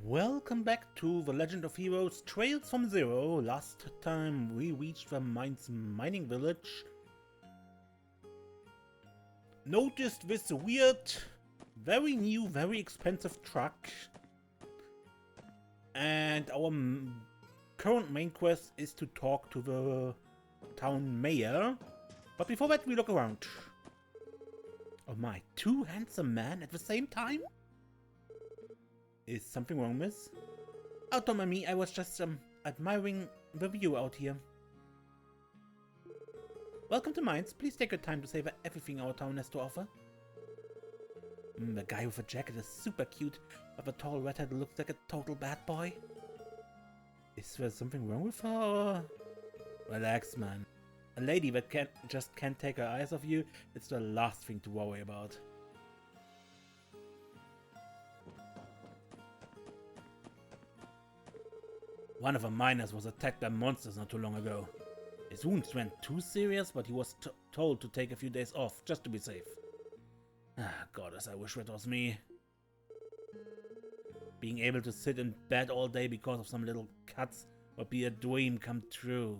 Welcome back to The Legend of Heroes Trails from Zero. Last time we reached the Mainz Mining Village. Noticed this weird, very new, very expensive truck. And our current main quest is to talk to the town mayor. But before that we look around. Oh my, two handsome men at the same time? Is something wrong, miss? Oh, don't mind me, I was just admiring the view out here. Welcome to Mainz. Please take your time to savor everything our town has to offer. The guy with the jacket is super cute, but the tall redhead looks like a total bad boy. Is there something wrong with her? Relax, man. A lady that just can't take her eyes off you, it's the last thing to worry about. One of the miners was attacked by monsters not too long ago. His wounds weren't too serious, but he was told to take a few days off, just to be safe. Ah, goddess, I wish that was me. Being able to sit in bed all day because of some little cuts would be a dream come true.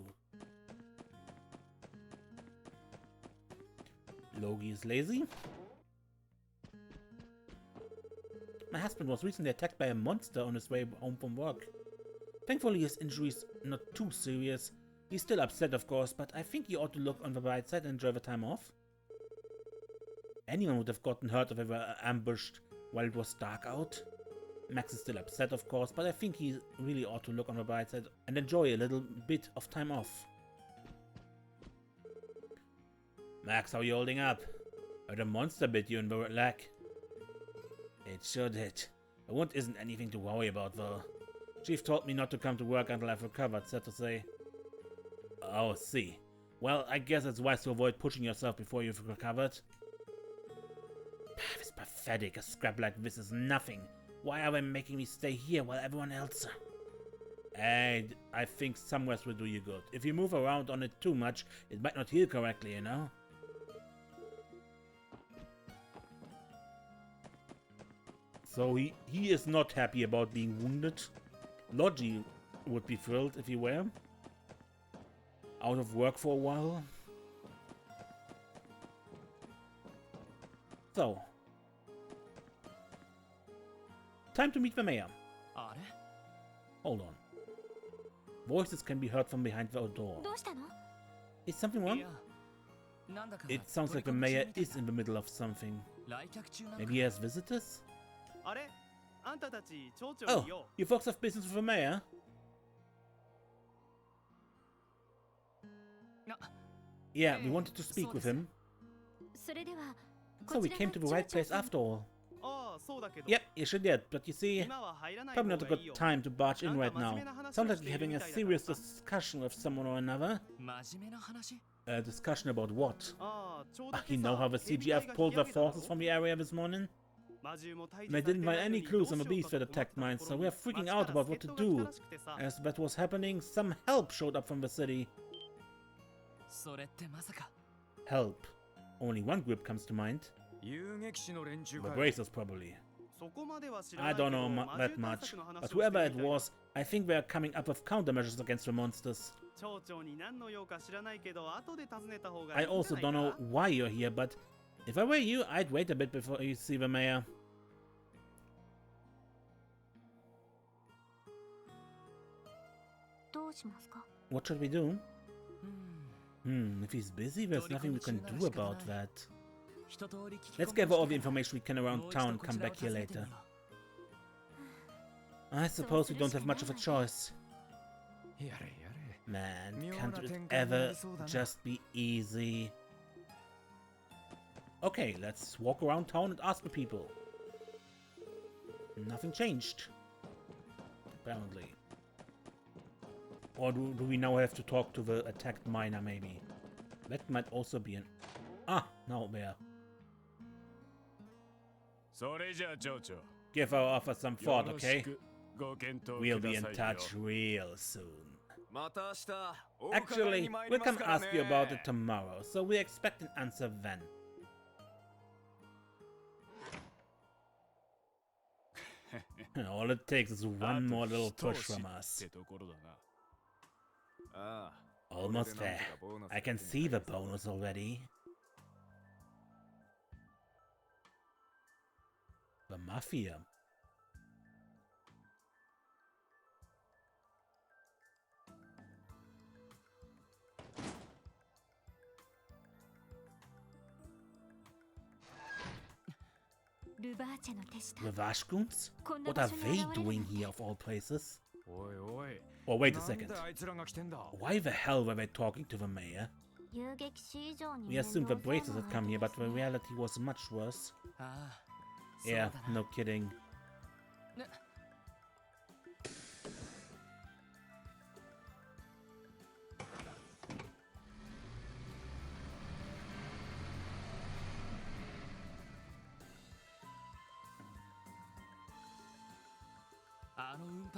Logi is lazy. My husband was recently attacked by a monster on his way home from work. Thankfully his injuries not too serious. He's still upset of course, but I think he ought to look on the bright side and enjoy the time off. Anyone would have gotten hurt if they were ambushed while it was dark out. Max is still upset of course, but I think he really ought to look on the bright side and enjoy a little bit of time off. Max, how are you holding up? Heard a monster bit you in the leg. It sure did. The wound isn't anything to worry about though. Chief told me not to come to work until I've recovered, sad to say. Oh, see. Well, I guess it's wise to avoid pushing yourself before you've recovered. It's pathetic. A scrap like this is nothing. Why are they making me stay here while everyone else... Hey, I think some rest will do you good. If you move around on it too much, it might not heal correctly, you know? So he is not happy about being wounded. Logi would be thrilled if he were. Out of work for a while. So. Time to meet the mayor. Hold on. Voices can be heard from behind the door. Is something wrong? It sounds like the mayor is in the middle of something. Maybe he has visitors? Oh, you folks have business with the mayor? Yeah, we wanted to speak with him. So we came to the right place after all. Yep, you sure did, but you see, probably not a good time to barge in right now. Sounds like you're having a serious discussion with someone or another. A discussion about what? You know how the CGF pulled their forces from the area this morning? They didn't find any clues on the beast that attacked Mainz, so we are freaking out about what to do. As that was happening, some help showed up from the city. Help. Only one group comes to mind. The Bracers, probably. I don't know that much, but whoever it was, I think they are coming up with countermeasures against the monsters. I also don't know why you're here, but if I were you, I'd wait a bit before you see the mayor. What should we do? If he's busy, there's nothing we can do about that. Let's gather all the information we can around town and come back here later. I suppose we don't have much of a choice. Man, can't it ever just be easy? Okay, let's walk around town and ask the people. Nothing changed. Apparently. Or do we now have to talk to the attacked miner, maybe? That might also be an... Ah, now there. Give our offer some thought, okay? We'll be in touch real soon. Actually, we'll come ask you about it tomorrow, so we expect an answer then. All it takes is one more little push from us. Almost there. I can see the bonus already. The Mafia. The Vashkuns? What are they doing here of all places? Oh, wait a second. Why the hell were they talking to the mayor? We assumed the Braces had come here, but the reality was much worse. Yeah, no kidding.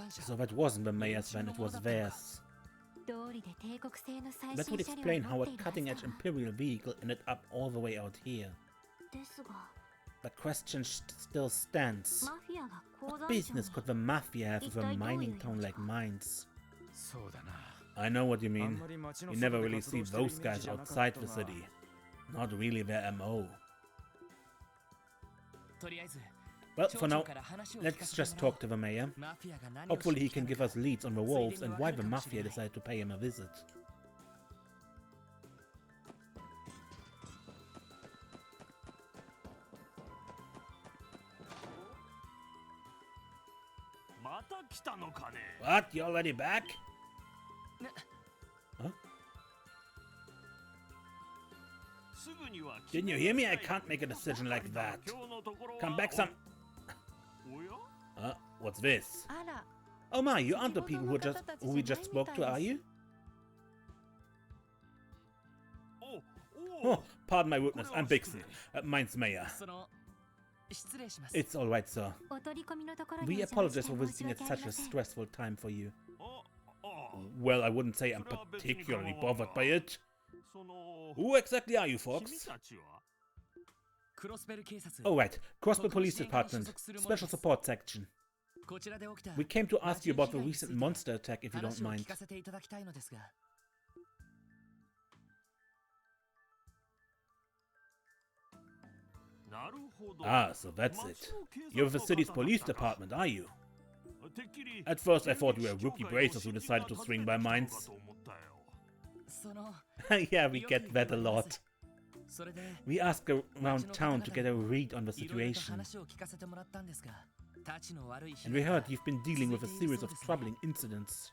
So that wasn't the mayor's van, it was theirs. That would explain how a cutting-edge Imperial vehicle ended up all the way out here. The question still stands. What business could the Mafia have with a mining town like Mainz? I know what you mean. You never really see those guys outside the city. Not really their MO. Well, for now, let's just talk to the mayor. Hopefully he can give us leads on the wolves and why the Mafia decided to pay him a visit. What? You already back? Huh? Didn't you hear me? I can't make a decision like that. Come back some... What's this? Oh my, you aren't the people who we just spoke to, are you? Oh, pardon my rudeness, I'm Bixen, Mainz Mayor. It's alright, sir. We apologize for visiting at such a stressful time for you. Well, I wouldn't say I'm particularly bothered by it. Who exactly are you, folks? Oh right, Crossbell Police Department, Special Support Section. We came to ask you about the recent monster attack, if you don't mind. Ah, so that's it. You're the city's police department, are you? At first I thought you were rookie bracers who decided to swing by Mainz. Yeah, we get that a lot. We asked around town to get a read on the situation. And we heard you've been dealing with a series of troubling incidents.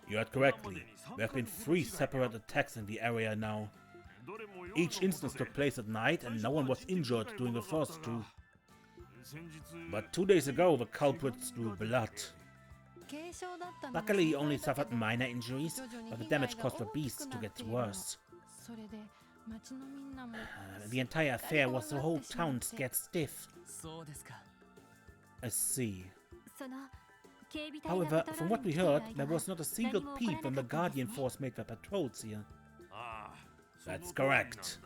You heard correctly. There have been 3 separate attacks in the area now. Each instance took place at night and no one was injured during the first 2. But 2 days ago the culprits drew blood. Luckily he only suffered minor injuries, but the damage caused the beasts to get worse. The entire affair was the whole town scared stiff. I see. However, from what we heard, there was not a single peep when the Guardian Force made their patrols here. That's correct.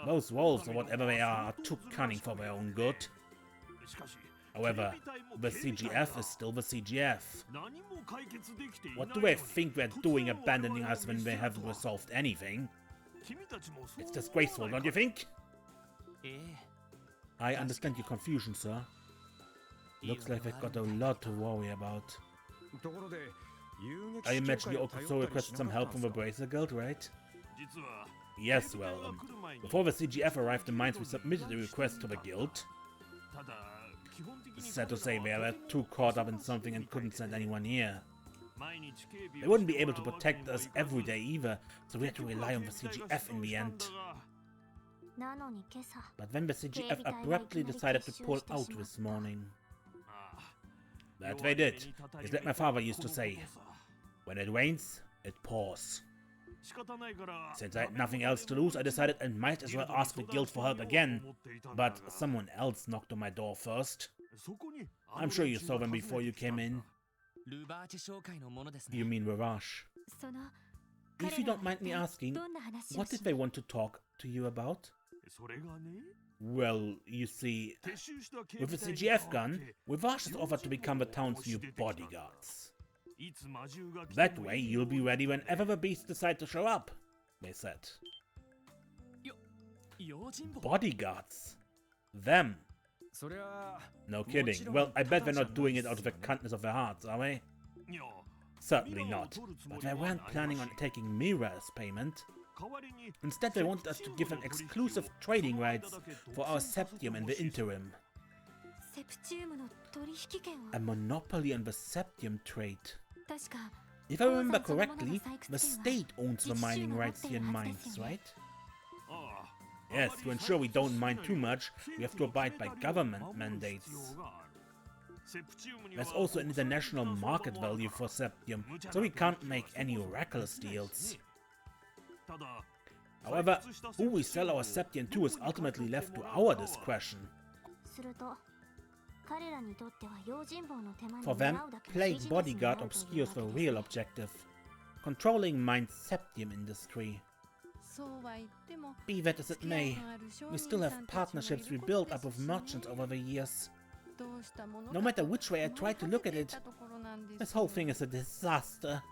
Those wolves, or whatever they are too cunning for their own good. However, the CGF is still the CGF. What do they think they're doing abandoning us when they haven't resolved anything? It's disgraceful, don't you think? I understand your confusion, sir. Looks like they've got a lot to worry about. I imagine you also requested some help from the Bracer Guild, right? Yes, well, before the CGF arrived in Mainz, we submitted a request to the guild. Sad to say, they were too caught up in something and couldn't send anyone here. They wouldn't be able to protect us every day either, so we had to rely on the CGF in the end. But then the CGF abruptly decided to pull out this morning. That they did. It's like my father used to say. When it rains, it pours. Since I had nothing else to lose, I decided I might as well ask the guild for help again. But someone else knocked on my door first. I'm sure you saw them before you came in. You mean Ravash? If you don't mind me asking, what did they want to talk to you about? Well, you see, with a CGF gun, LoH has offered to become the town's new bodyguards. That way, you'll be ready whenever the beasts decide to show up, they said. Bodyguards? Them? No kidding. Well, I bet they're not doing it out of the kindness of their hearts, are they? Certainly not. But they weren't planning on taking Mira as payment. Instead, they wanted us to give them exclusive trading rights for our septium in the interim. A monopoly on the septium trade. If I remember correctly, the state owns the mining rights here in Mainz, right? Yes, to ensure we don't mine too much, we have to abide by government mandates. There's also an international market value for septium, so we can't make any reckless deals. However, who we sell our septium to is ultimately left to our discretion. For them, playing bodyguard obscures the real objective: controlling Mainz's septium industry. Be that as it may, we still have partnerships we built up with merchants over the years. No matter which way I try to look at it, this whole thing is a disaster.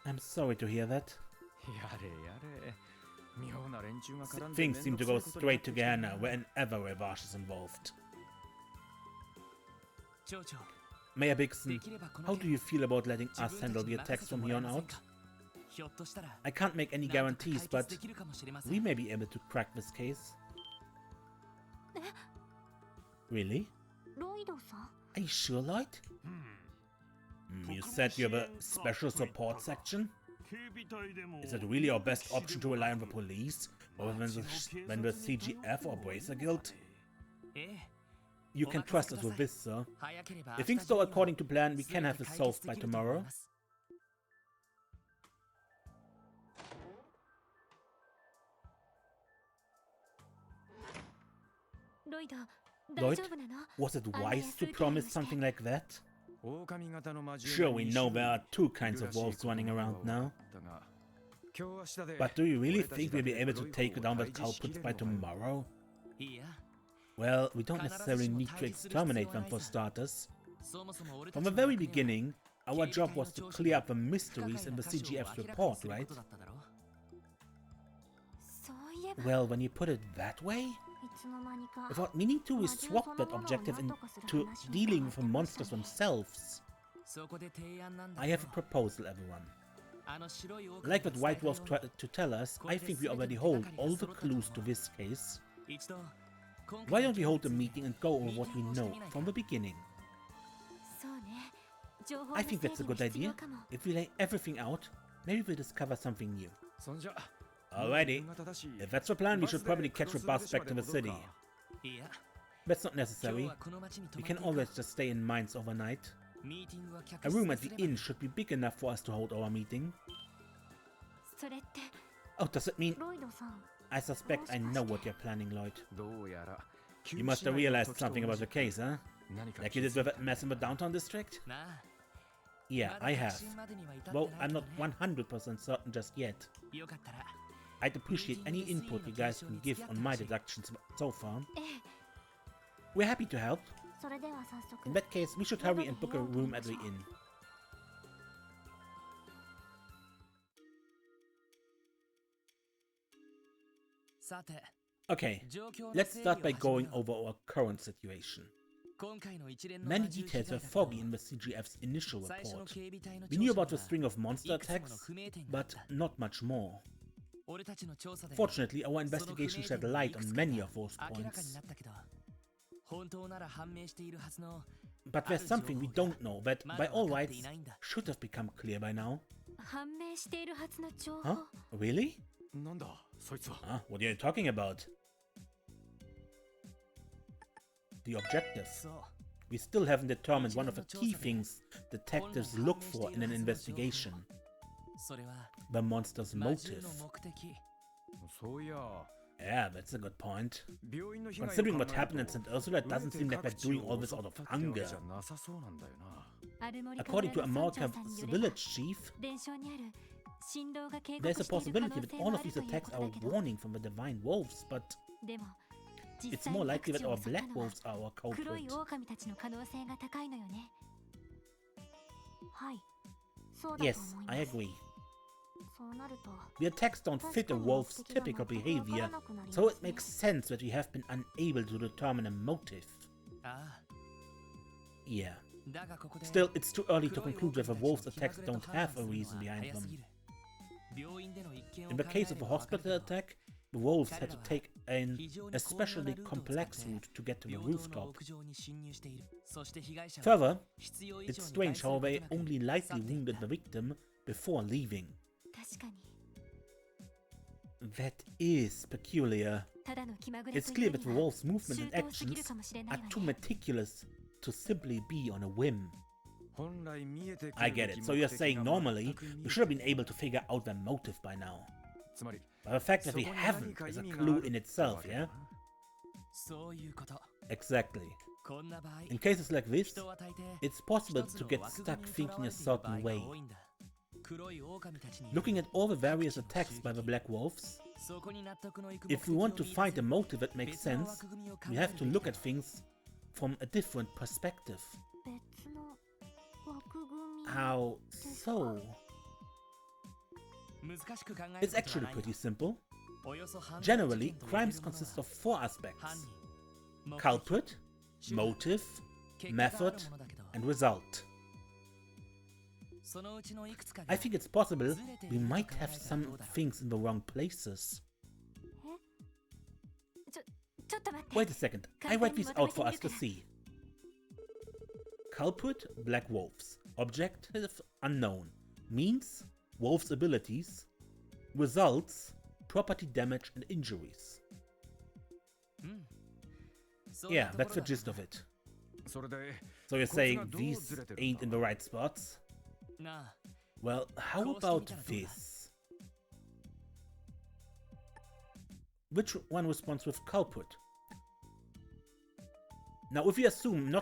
I'm sorry to hear that. Things seem to go straight to Gehenna whenever LoH is involved. Mayor Bigson, how do you feel about letting us handle the attacks from here on out? I can't make any guarantees, but we may be able to crack this case. Really? Are you sure, Lloyd? You said you have a special support section? Is it really our best option to rely on the police, rather than the CGF or Bracer Guild? You can trust us with this, sir. If things go according to plan, we can have this solved by tomorrow. Lloyd, was it wise to promise something like that? Sure, we know there are two kinds of wolves running around now. But do you really think we'll be able to take down the culprits by tomorrow? Well, we don't necessarily need to exterminate them for starters. From the very beginning, our job was to clear up the mysteries in the CGF's report, right? Well, when you put it that way? Without meaning to, we swapped that objective into dealing with the monsters themselves. I have a proposal, everyone. Like what White Wolf tried to tell us, I think we already hold all the clues to this case. Why don't we hold a meeting and go over what we know from the beginning? I think that's a good idea. If we lay everything out, maybe we'll discover something new. Alrighty, if that's the plan, we should probably catch a bus back to the city. That's not necessary. We can always just stay in Mainz overnight. A room at the inn should be big enough for us to hold our meeting. Oh, does it mean... I suspect I know what you're planning, Lloyd. You must have realized something about the case, huh? Like you did with that mess in the downtown district? Yeah, I have. Though I'm not 100% certain just yet. I'd appreciate any input you guys can give on my deductions so far. We're happy to help. In that case, we should hurry and book a room at the inn. Okay, let's start by going over our current situation. Many details were foggy in the CGF's initial report. We knew about the string of monster attacks, but not much more. Fortunately, our investigation shed light on many of those points. But there's something we don't know that, by all rights, should have become clear by now. Huh? Really? Huh? What are you talking about? The objective. We still haven't determined one of the key things detectives look for in an investigation. The monster's motive. Yeah, that's a good point. Considering what happened in St. Ursula, it doesn't seem like they're doing all this out of hunger. According to America's village chief, there's a possibility that all of these attacks are a warning from the divine wolves, but It's more likely that our black wolves are our culprit. Yes, I agree. The attacks don't fit a wolf's typical behavior, so it makes sense that we have been unable to determine a motive. Yeah. Still, it's too early to conclude that the wolf's attacks don't have a reason behind them. In the case of a hospital attack, the wolves had to take an especially complex route to get to the rooftop. Further, it's strange how they only lightly wounded the victim before leaving. That is peculiar. It's clear that the wolf's movements and actions are too meticulous to simply be on a whim. I get it. So you're saying normally we should have been able to figure out their motive by now. But the fact that we haven't is a clue in itself, yeah? Exactly. In cases like this, it's possible to get stuck thinking a certain way. Looking at all the various attacks by the Black Wolves, if we want to find a motive that makes sense, we have to look at things from a different perspective. How so? It's actually pretty simple. Generally, crimes consist of 4 aspects: culprit, motive, method, and result. I think it's possible we might have some things in the wrong places. Wait a second, I write these out for us to see. Culprit, Black Wolves. Objective, unknown. Means, Wolves' abilities. Results, property damage and injuries. Yeah, that's the gist of it. So you're saying these ain't in the right spots? Well, how about this? Which one responds with culprit? Now, if we assume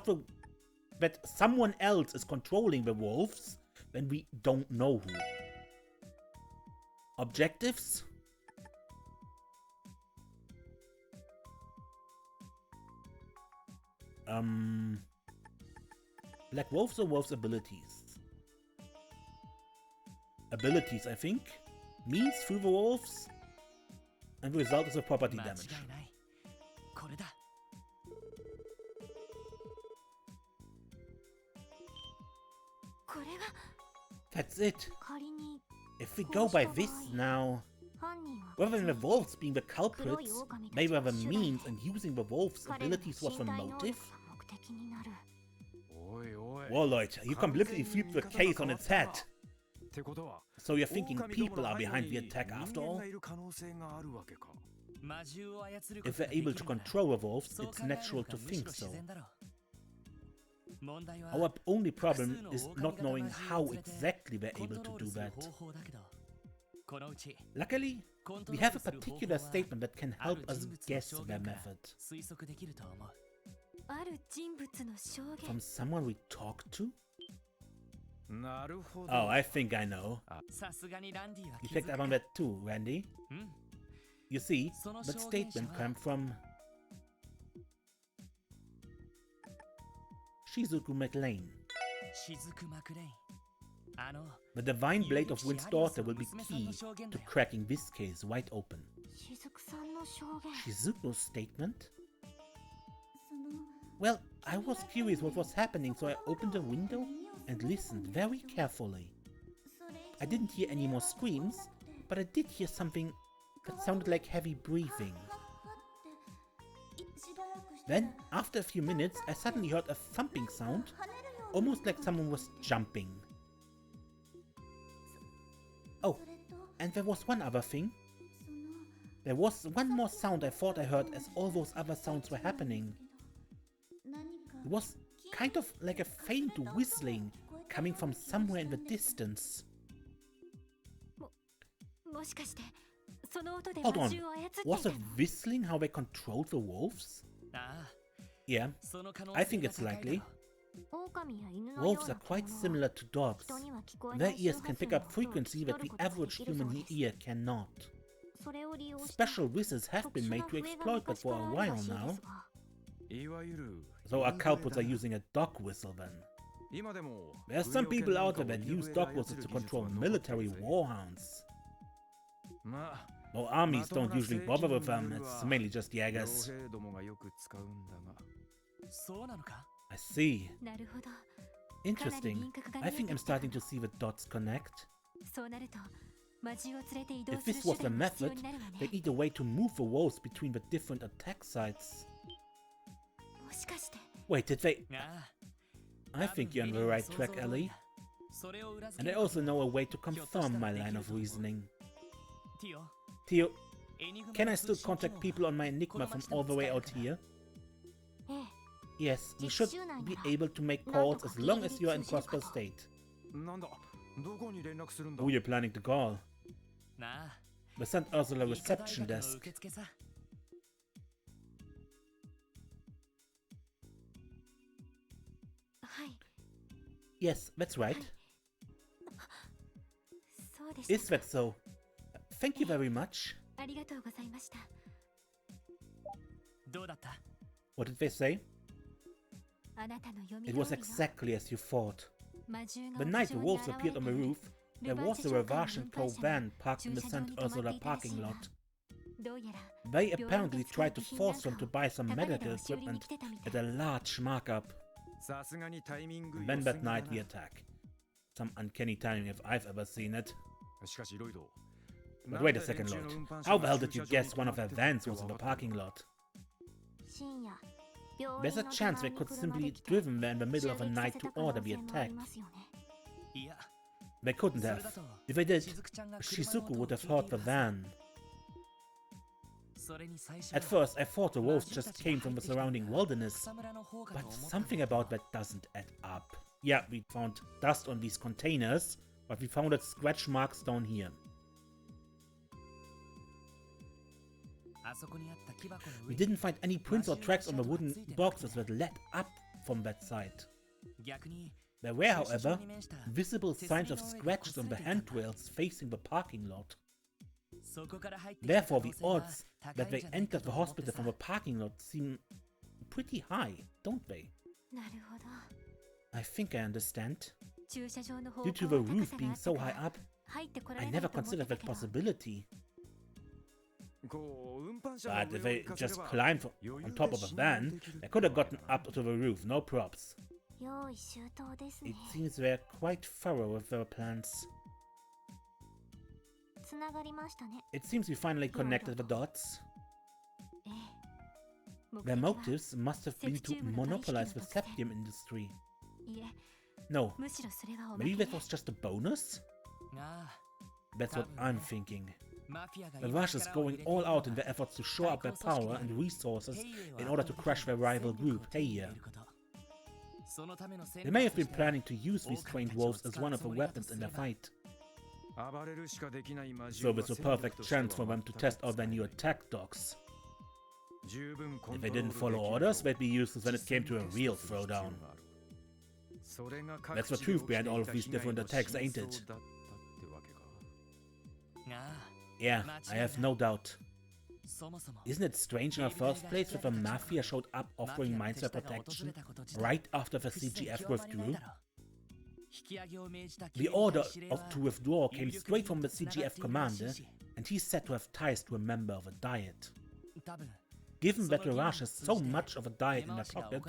that someone else is controlling the wolves, then we don't know who. Objectives? Black Wolves or Wolves' abilities? Abilities, I think. Means through the wolves. And the result is a property damage. That's it. If we go by this now, whether the wolves being the culprits, maybe the means and using the wolves' abilities was the motive? Warlord, you completely flipped the case on its head. So you're thinking people are behind the attack after all? If they're able to control the wolves, it's natural to think so. Our only problem is not knowing how exactly they're able to do that. Luckily, we have a particular statement that can help us guess their method. From someone we talked to? Oh, I think I know. You picked up on that too, Randy. You see, that statement came from Shizuku McLean. The Divine Blade of Wind's daughter will be key to cracking this case wide open. Shizuku's statement? Well, I was curious what was happening, so I opened the window and listened very carefully. I didn't hear any more screams, but I did hear something that sounded like heavy breathing. Then, after a few minutes, I suddenly heard a thumping sound, almost like someone was jumping. Oh, and there was one other thing. There was one more sound I thought I heard as all those other sounds were happening. It was kind of like a faint whistling coming from somewhere in the distance. Hold on, was it whistling how they controlled the wolves? Yeah, I think it's likely. Wolves are quite similar to dogs. Their ears can pick up frequency that the average human ear cannot. Special whistles have been made to exploit that for a while now. So our culprits are using a dog whistle then. There are some people out there that use dog whistles to control military warhounds. Though armies don't usually bother with them, it's mainly just Jägers. I see. Interesting. I think I'm starting to see the dots connect. If this was the method, they need a way to move the walls between the different attack sites. Wait, did they... I think you're on the right track, Ellie. And I also know a way to confirm my line of reasoning. Theo, can I still contact people on my Enigma from all the way out here? Yes, we should be able to make calls as long as you are in Prosper State. Who are you planning to call? The St. Ursula reception desk. Yes, that's right. Is that so? Thank you very much. What did they say? It was exactly as you thought. The night the wolves appeared on the roof, there was a Ravage & Co. van parked in the St. Ursula parking lot. They apparently tried to force them to buy some medical equipment at a large markup. Then that night we attack. Some uncanny timing if I've ever seen it. But wait a second, Lord. How the hell did you guess one of their vans was in the parking lot? There's a chance they could simply driven there in the middle of the night to order the attack. They couldn't have. If they did, Shizuku would have heard the van. At first I thought the wolves just came from the surrounding wilderness, but something about that doesn't add up. Yeah, we found dust on these containers, but we found scratch marks down here. We didn't find any prints or tracks on the wooden boxes that led up from that site. There were, however, visible signs of scratches on the handrails facing the parking lot. Therefore, the odds that they entered the hospital from the parking lot seem pretty high, don't they? I think I understand. Due to the roof being so high up, I never considered that possibility. But if they just climbed on top of a van, they could have gotten up to the roof, no props. It seems they're quite thorough with their plans. It seems we finally connected the dots. Their motives must have been to monopolize the septium industry. No, maybe that was just a bonus? That's what I'm thinking. The Rush is going all out in their efforts to shore up their power and resources in order to crush their rival group, Heia. They may have been planning to use these trained wolves as one of the weapons in their fight. So it's a perfect chance for them to test out their new attack dogs. If they didn't follow orders, they'd be useless when it came to a real throwdown. That's the truth behind all of these different attacks, ain't it? Yeah, I have no doubt. Isn't it strange in the first place that the Mafia showed up offering Mainz protection right after the CGF withdrew? The order to withdraw came straight from the CGF commander, and he's said to have ties to a member of a Diet. Given that LoH has so much of a Diet in their pocket,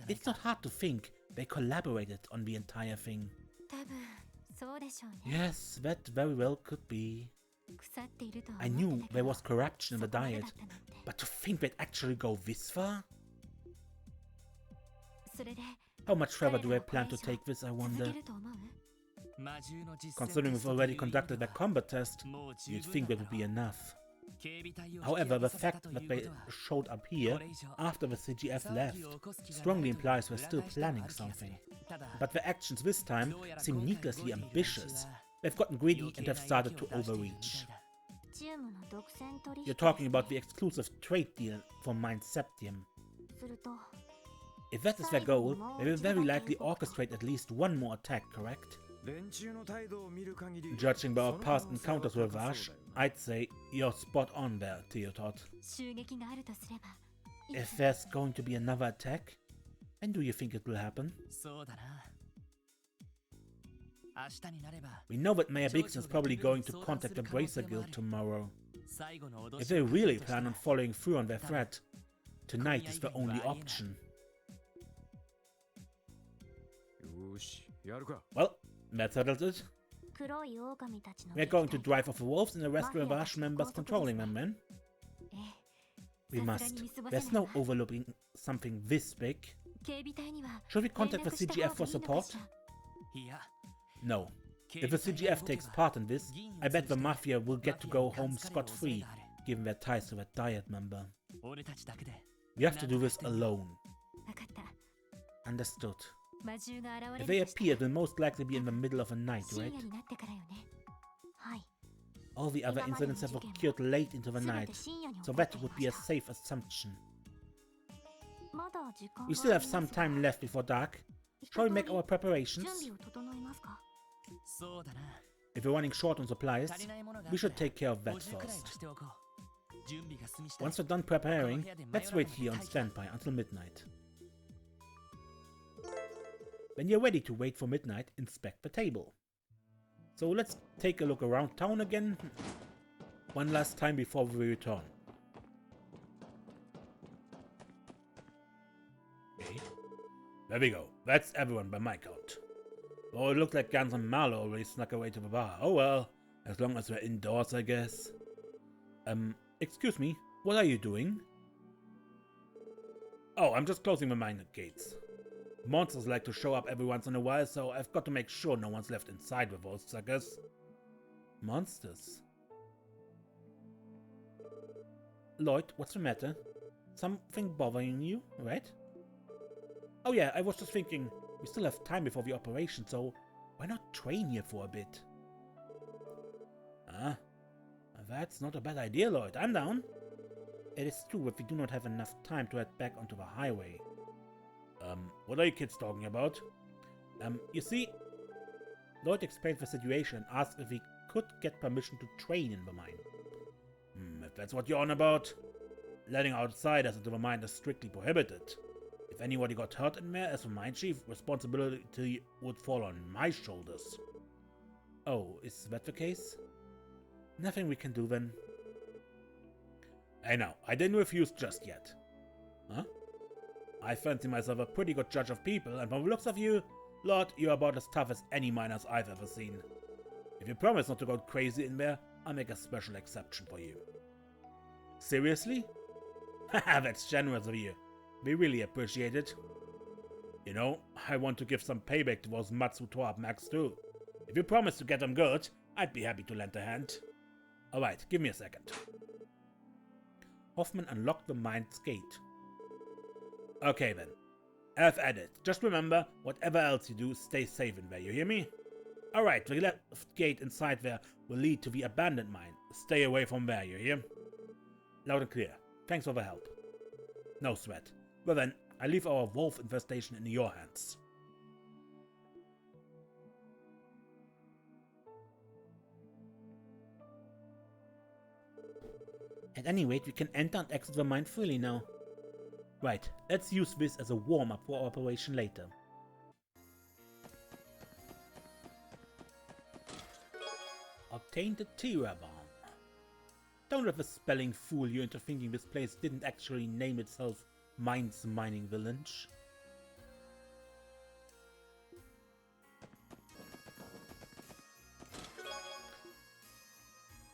it's not hard to think they collaborated on the entire thing. Yes, that very well could be. I knew there was corruption in the Diet, but to think they'd actually go this far? How much further do I plan to take this, I wonder? Considering we've already conducted their combat test, you'd think that would be enough. However, the fact that they showed up here after the CGF left strongly implies we're still planning something. But their actions this time seem needlessly ambitious. They've gotten greedy and have started to overreach. You're talking about the exclusive trade deal for Mainz Septium. If that is their goal, they will very likely orchestrate at least one more attack, correct? Judging by our past encounters with LoH, I'd say you're spot on there, Theodot. If there's going to be another attack, when do you think it will happen? We know that Mayor Bigson is probably going to contact the Bracer Guild tomorrow. If they really plan on following through on their threat, tonight is the only option. Well, that settles it. We're going to drive off the wolves and arrest the LoH members controlling them, then. We must. There's no overlooking something this big. Should we contact the CGF for support? No. If the CGF takes part in this, I bet the Mafia will get to go home scot-free, given their ties to that Diet member. We have to do this alone. Understood. If they appear, it will most likely be in the middle of the night, right? All the other incidents have occurred late into the night, so that would be a safe assumption. We still have some time left before dark. Shall we make our preparations? If we're running short on supplies, we should take care of that first. Once we're done preparing, let's wait here on standby until midnight. When you're ready to wait for midnight, inspect the table. So let's take a look around town again, one last time before we return. Okay. There we go. That's everyone by my count. Oh, it looked like Gans and Marlowe already snuck away to the bar. Oh well, as long as we're indoors, I guess. Excuse me, what are you doing? Oh, I'm just closing the mine gates. Monsters like to show up every once in a while, so I've got to make sure no one's left inside with those suckers. Monsters? Lloyd, what's the matter? Something bothering you, right? Oh yeah, I was just thinking, we still have time before the operation, so why not train here for a bit? Ah, that's not a bad idea, Lloyd. I'm down. It is true that we do not have enough time to head back onto the highway. What are you kids talking about? You see, Lloyd explained the situation and asked if we could get permission to train in the mine. If that's what you're on about, letting outsiders into the mine is strictly prohibited. If anybody got hurt in there as the mine chief, responsibility would fall on my shoulders. Oh, is that the case? Nothing we can do then. I know, I didn't refuse just yet. Huh? I fancy myself a pretty good judge of people, and from the looks of you, Lord, you're about as tough as any miners I've ever seen. If you promise not to go crazy in there, I'll make a special exception for you. Seriously? Haha, that's generous of you. We really appreciate it. You know, I want to give some payback to those mutts who tore up Max too. If you promise to get them good, I'd be happy to lend a hand. Alright, give me a second. Hoffman unlocked the mine's gate. Okay then, have at it. Just remember, whatever else you do, stay safe in there, you hear me? Alright, the left gate inside there will lead to the abandoned mine. Stay away from there, you hear? Loud and clear. Thanks for the help. No sweat. Well then, I leave our wolf infestation in your hands. At any rate, we can enter and exit the mine freely now. Right, let's use this as a warm-up for our operation later. Obtained the Tira bomb. Don't let the spelling fool you into thinking this place didn't actually name itself Mainz Mining Village.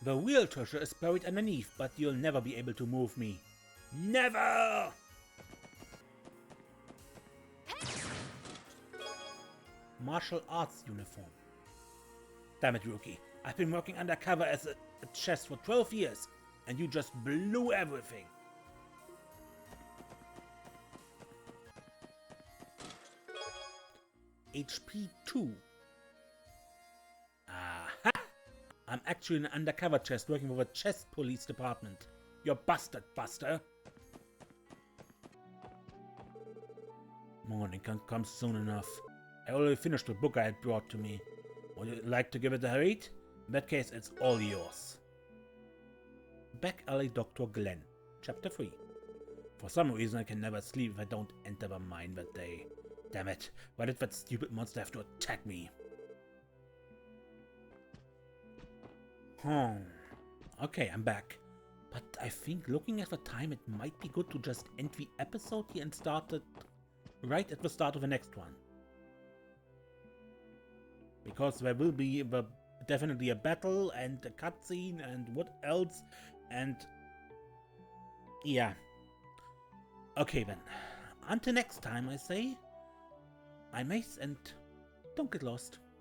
The real treasure is buried underneath, but you'll never be able to move me. Never! Martial arts uniform. Damn it, rookie. I've been working undercover as a chest for 12 years, and you just blew everything. HP 2. Aha! I'm actually an undercover chest working for the chest police department. You're busted, Buster. Morning can't come soon enough. I already finished the book I had brought to me. Would you like to give it a read? In that case, it's all yours. Back Alley Dr. Glenn, Chapter 3. For some reason I can never sleep if I don't enter the mine that day. Damn it, why did that stupid monster have to attack me? Okay, I'm back. But I think looking at the time, it might be good to just end the episode here and start it right at the start of the next one. Because there will be definitely a battle and a cutscene and what else, and yeah. Okay then, until next time I say, I'm Mace and don't get lost.